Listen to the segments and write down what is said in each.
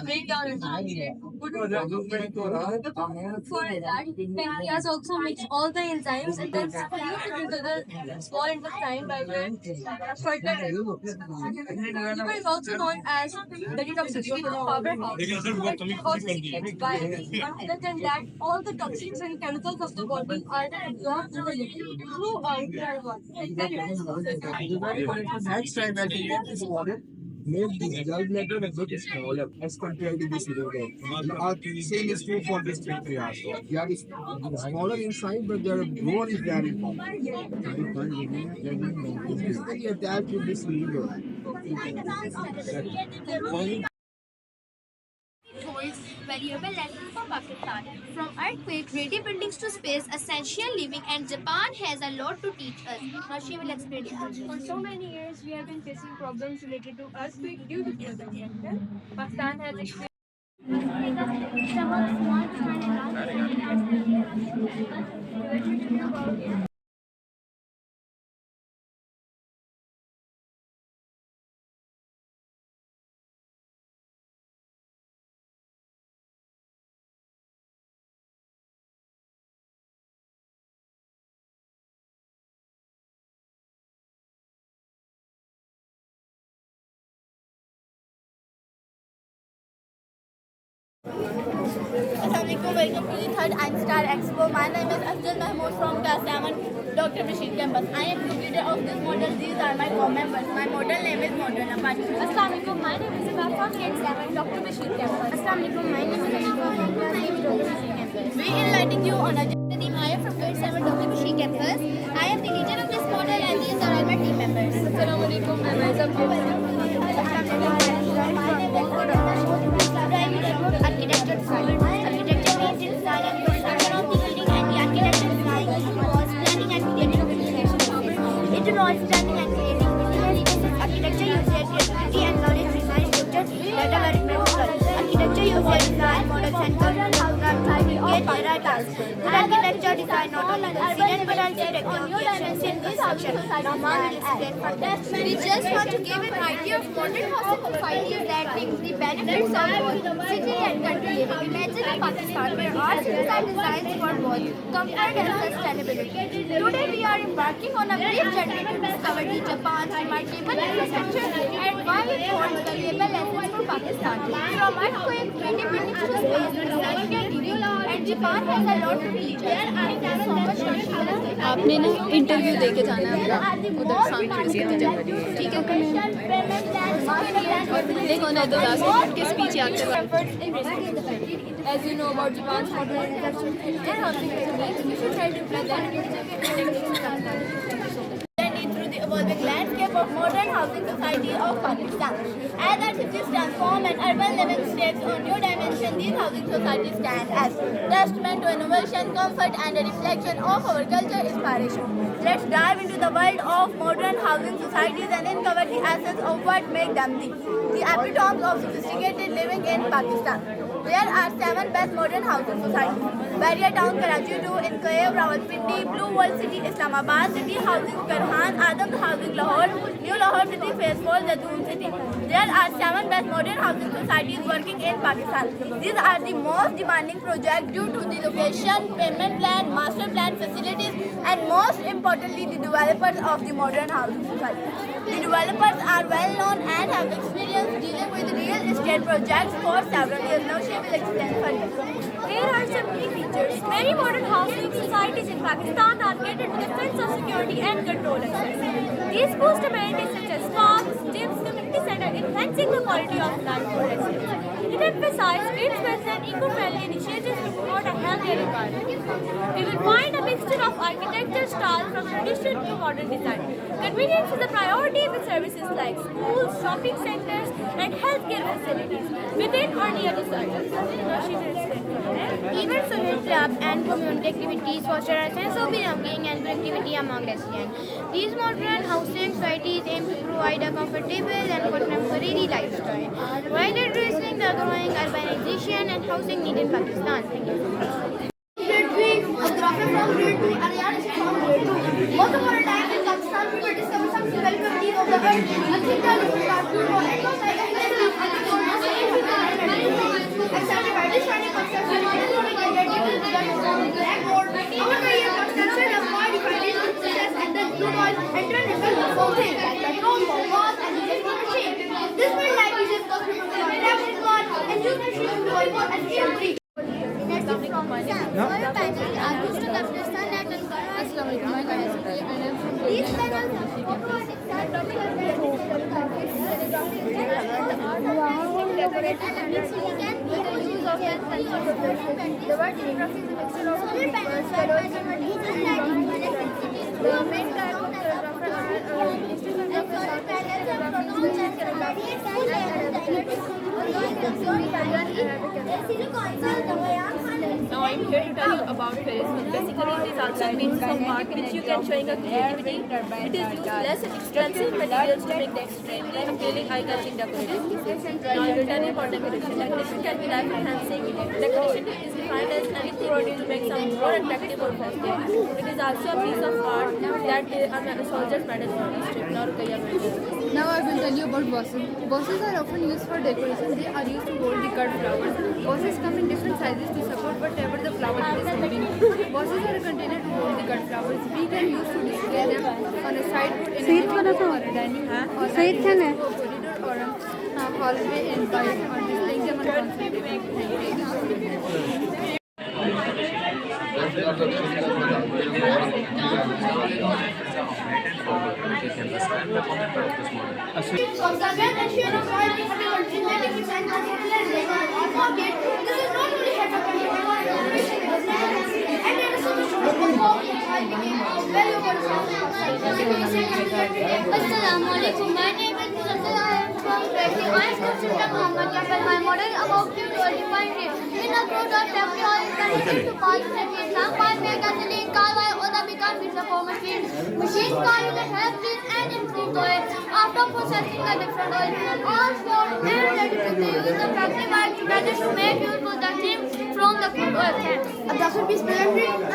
breakdown in for that, pancreas also makes all the enzymes and then squeeze it into the small intestine by fertile. Liver is also known as the detoxification powerhouse. But it also creates bile. Other than that, all the toxins and chemicals of the body are absorbed in the liver through our Next time I think this water make the gallbladder a bit smaller as compared to this liver. Same is true for this pancreas also. They are smaller inside, but their growth is very important. They attach to this liver. holds valuable lessons for Pakistan. From earthquake-ready buildings to space essential living, and Japan has a lot to teach us. Now she will explain it. For so many years, we have been facing problems related to earthquake due to global factor. Pakistan has experienced Assalamualaikum, welcome to the third Einstein Expo. My name is Afzal Mahmood from Class 7, Dr. Bashir campus. I am completer of this model. These are my co-members. My model name is Model Apache. Assalamualaikum, my name is Abba from Grade 7, Dr. Bashir campus. Assalamualaikum, my name is Anisha from Class 8, Dr. Bashir campus. We enlighten you on a journey. I am from Grade 7, Dr. Bashir campus. I am the teacher of this model and these are all my team members. Assalamualaikum, I'm Aizam. Architecture design. Architecture means the design and construction of the building, and the architecture design involves planning and creating of education space. It involves planning and creating visual images. Architecture uses creativity and knowledge to design structures that are very practical. Architecture uses design models and concepts to navigate their tasks. Good architecture design not only consider but also recognitions in this section. Now, ma'am will explain further. We just want to give an idea of modern housing societies that brings the benefits of both city and country living. Imagine a Pakistan where our cities are designed for both comfort and sustainability. Today we are embarking on a brief journey to discover the Japan's remarkable infrastructure and why it holds valuable lessons for Pakistan. From earthquake-ready buildings to space, essential living, and Japan has a lot to teach us. Thank you so much for sharing. आपने ना interview दे के जाना है अपना उधर सामने इसके जनवरी ठीक है देखो ना तो लास्ट मिनट के स्पीच याद करवा As you know about Japan's modern infrastructure and housing techniques, we should try to implement Journey through the evolving landscape of modern housing society of Pakistan. As our cities transform and urban living takes on new dimension, these housing societies stand as testament to innovation, comfort, and a reflection of our culture inspiration. Let's dive into the world of modern housing societies and uncover the essence of what makes them the epitomes of sophisticated living in Pakistan. There are 7 best modern housing societies. Barrier Town, Karachi 2, Enclave, Rawalpindi, Blue World City, Islamabad City Housing, Farhan, Adam Housing, Lahore, New Lahore City, Phase 4, Zadoon City. There are 7 best modern housing societies working in Pakistan. These are the most demanding projects due to the location, payment plan, master plan facilities, and most importantly, the developers of the modern housing society. The developers are well known and have experience dealing with real estate projects for several years. Now she will explain further. Here are some key features. Many modern housing societies in Pakistan are catered to the sense of security and control access. These boost amenities such as parks, gyms, community center, enhancing the quality of life for residents. It emphasizes green-based and eco-friendly initiatives to promote a healthier environment. We will find a mixture of architecture style from traditional to modern design. Convenience is a priority with services like schools, shopping centers, and healthcare facilities within or near the site. Events, social clubs, and community activities foster a sense of belonging and productivity among residents. These modern housing societies aim to provide a comfortable and contemporary lifestyle while addressing the growing urbanization and housing need in Pakistan. Thank you. Grade 3, Geography from Grade 2, Ariana is from Grade 2. Once upon a time in Pakistan, people discovered some development of the world. I think that is not true. It was like a history of agriculture. by this running construction model to get detailed results from the blackboard. Our career construction has modified these processes and then blue toys and turned into useful things like petrol, walls, and digital machine. This will like uses customers on electric car and use machines to import and assembly. Our panel are used to capture sunlight and colors. These panels are photovoltaic decorated and can be used of the word geography is a mixture of solar panels are the main type of photographer Now I'm here to tell you about charisma. Basically, it is also a means of art which you can showing a creativity. It is used less expensive materials to make the extremely appealing eye-catching decoration. Now I will tell you about decoration. Decoration can be life-enhancing. Decoration is defined as anything used to make some more attractive or festive. It is also a piece of art that a soldier's medal is stripped. Now Rukaiya will tell you. Now I will tell you about vases. Vases are often used for decoration. They are used to hold the cut flowers. Vases come in different sizes to support whatever the flower is holding. Vases are a container to hold the cut flowers. We can use to display them on a sideboard in a living room or a dining room or a corridor or a hallway and by displaying them on constant. Assalamualaikum. My name is Muzaffar. I am from Grade 3. I am from Sultan Muhammad Jafar. My model about Activitiy. In a product, every oil is connected to parts and exam part make gasoline, car oil, or the become pizza for machine. Machine car will help clean and improve the oil. After processing the different oil, all stored and ready to be used. The factory works together to make useful the trim from the crude oil can.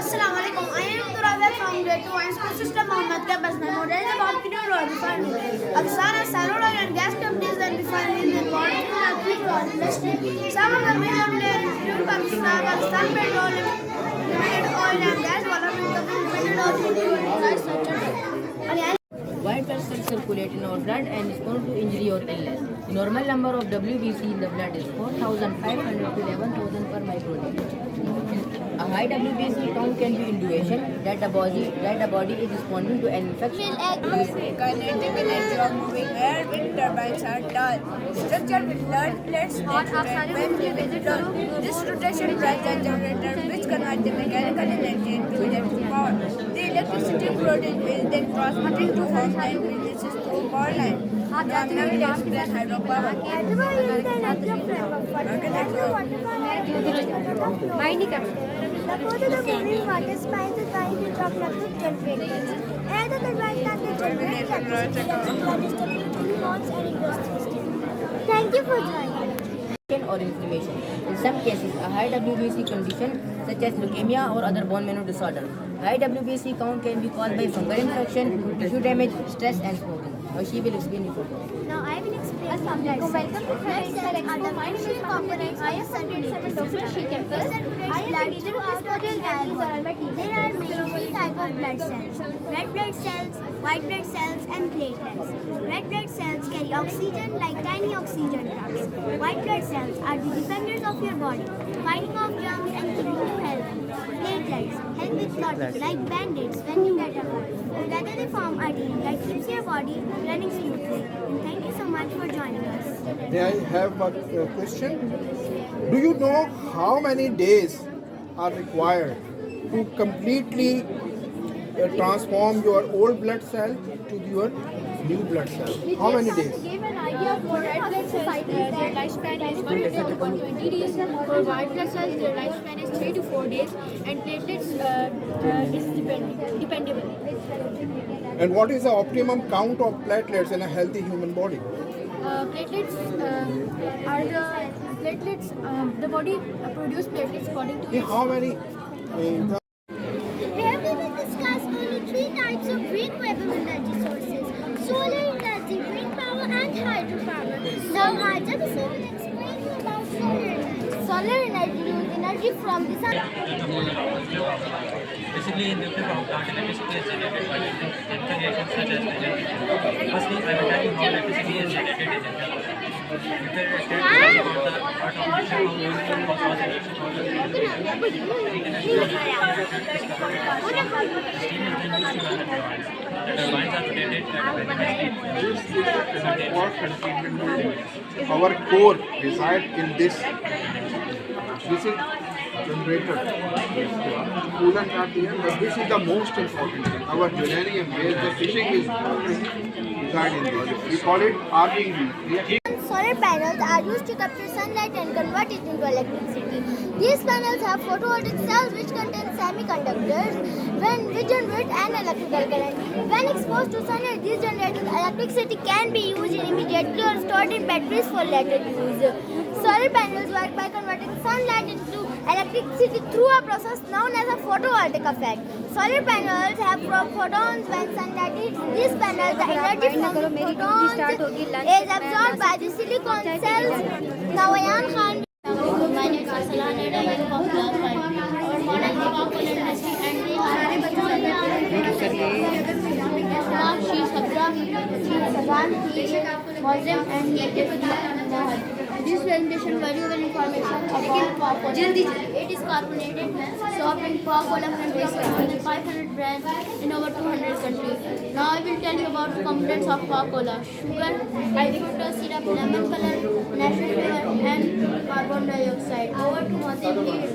Assalamualaikum. I am Turabe from Grade 2. I am from Sultan Muhammad Jafar. My model is about crude oil refinery. Afghanistan, salad oil and gas companies and refineries involved in the crude oil industry. Some of the major players include Pakistan Petroleum Limited, oil and gas, Development Company Limited, or crude oil sector. White blood cells circulate in our blood and respond to injury or illness. The normal number of WBC in the blood is 4,500 to 11,000 per microliter. A high WBC count can be indication that the body is responding to an infection. Kinetic energy of moving air wind turbines are done. Structure with learned plates that rotate when given turn. This rotation drives the generator which converts the mechanical energy into electric power. The electricity produced is then transmitted to home line releases through power line. Now will explain hydropower. The further the moving water spines the time to drop fluctuate temperatures. Air the turbine can be generated electricity that is stability bonds and industries. Thank you for joining. Or inflammation. In some cases, a high WBC condition such as leukemia or other bone marrow disorder. High WBC count can be caused by fungal infection, tissue damage, stress, and smoking. Now she will explain it further. Now I will explain blood cells. Welcome to Expo. The financial components of IS-137 campus. IS is out of this diagram. There are mainly three types of blood cells: red blood cells, white blood cells, and platelets. Red blood cells carry oxygen like tiny oxygen drugs. White blood cells are the defenders of your body, fighting off germs and keeping you healthy. Platelets help with clotting like band-aids when you get a cut. Together they form a team that keeps your body running smoothly. And thank you so much for joining us. May I have a question? Do you know how many days are required to completely transform your old blood cell to your new blood cell? How many days? Give an idea of what red blood cells, their lifespan is 1 to 120 days. For white blood cells, their lifespan is 3 to 4 days. And platelets is dependable. And what is the optimum count of platelets in a healthy human body? The body produces platelets according to How many? Here we will discuss only 3 types of renewable energy sources: solar energy, wind power, and hydropower. Now, Raja will explain you about solar energy. energy from the sun. Basically, in nuclear power plant, electricity is generated by chemical reactions such as fusion. Firstly, I will tell you how electricity is generated in nuclear power plant. Nuclear reactor is about the part of nuclear power plant for cause electric power. Heat energy from nuclear reactor is converted to steam. Steam is then used to run the turbines. The turbines are rotated at a very high speed. Our core reside in this. This is generator. Coolant at the end, but this is the most important thing. Our uranium, where the fishing is reside in this. We call it RBV. Solar panels are used to capture sunlight and convert it into electricity. These panels have photovoltaic cells which contain semiconductors which generate an electrical current. When exposed to sunlight, these generated electricity can be used immediately or stored in batteries for later use. Solar panels work by converting sunlight into electricity through a process known as a photovoltaic effect. Solar panels have photons. When sunlight hits these panels, the energy from the photons is absorbed by the silicon cells. Now, Ayan Khan. My name is Aslan and I am from class 5. Our model is about industry and we are she is Sabra, she is Saban, he is Muslim and he is this presentation valuable information about Coca-Cola. It is carbonated, soft and Coca-Cola can taste more than 500 brands in over 200 countries. Now I will tell you about the components of Coca-Cola. Sugar, fructose syrup, lemon color, natural flavor and carbon dioxide. Over to Mazim, please.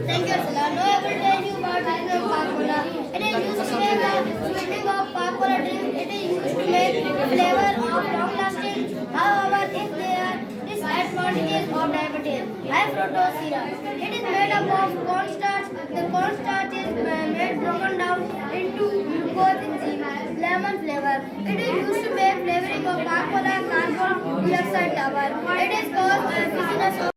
Thank you, Salah. Now I will tell you about the Coca-Cola. It is used to make a sweetening of Coca-Cola drink. It is used to make flavor of long lasting. However, if they are disadvantages of diabetes, high fructose syrup. It is made up of cornstarch. The cornstarch is made broken down into glucose enzyme. Lemon flavor. It is used to make flavoring of Coca-Cola carbon dioxide tower. It is called fissiness of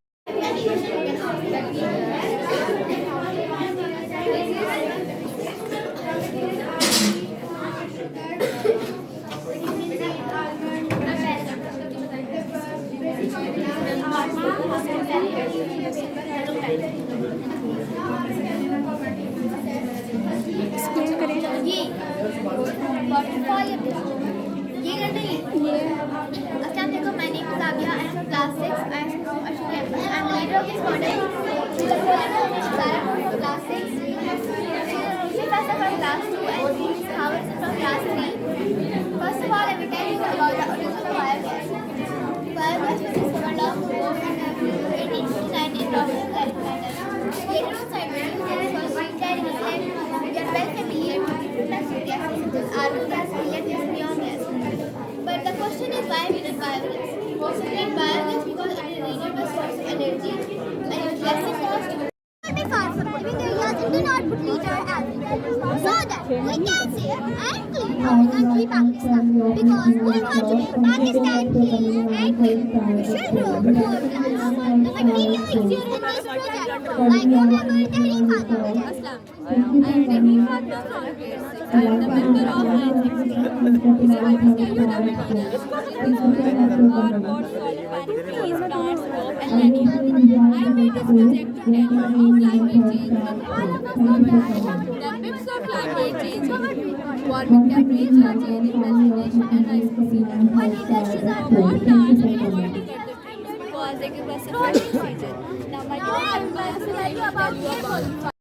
First of all, I will tell you about the origin of biogas. Biogas was discovered long ago in 1890 Robert Calculator. Later on, scientists used for preparing a sled to get well familiar with different types of gases such as argon gas, pellet gas, and neon gas. But the question is why we need biogas? We need biogas because it is a renewable source of energy and it is less in cost. Far from living areas and do not put litter everywhere. So that we can say I am clean our country Pakistan. Because we want to make Pakistan clean and clean. We should grow more plants. The material used in this project by Global Dairy Farmers. I am Dairy Farmers from grade 6. I am the member of IONS. So I will tell you the materials or what soil trees, plants, rope and linear. I made this project to tell you how climate change and all of us know the effects of climate change, warming temperature, changing precipitation and ice season. When industries are more large, we are going to get the trees because they give us a fresh oxygen. Now my dear, I will tell you about